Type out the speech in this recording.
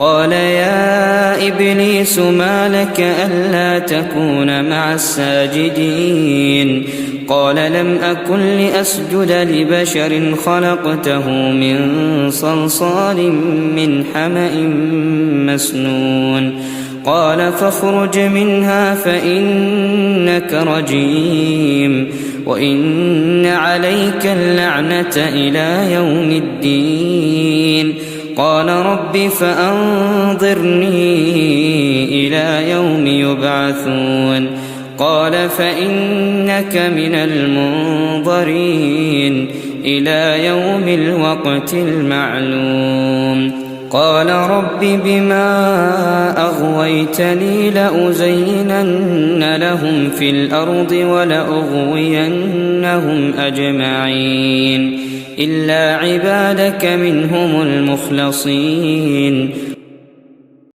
قال يا إبليس ما لك ألا تكون مع الساجدين قال لم أكن لأسجد لبشر خلقته من صلصال من حمأ مسنون قال فاخرج منها فإنك رجيم وإن عليك اللعنة إلى يوم الدين قال رب فأنظرني إلى يوم يبعثون قال فإنك من المنظرين إلى يوم الوقت المعلوم قال رب بما أغويتني لأزينن لهم في الأرض ولأغوينهم أجمعين إلا عبادك منهم المخلصين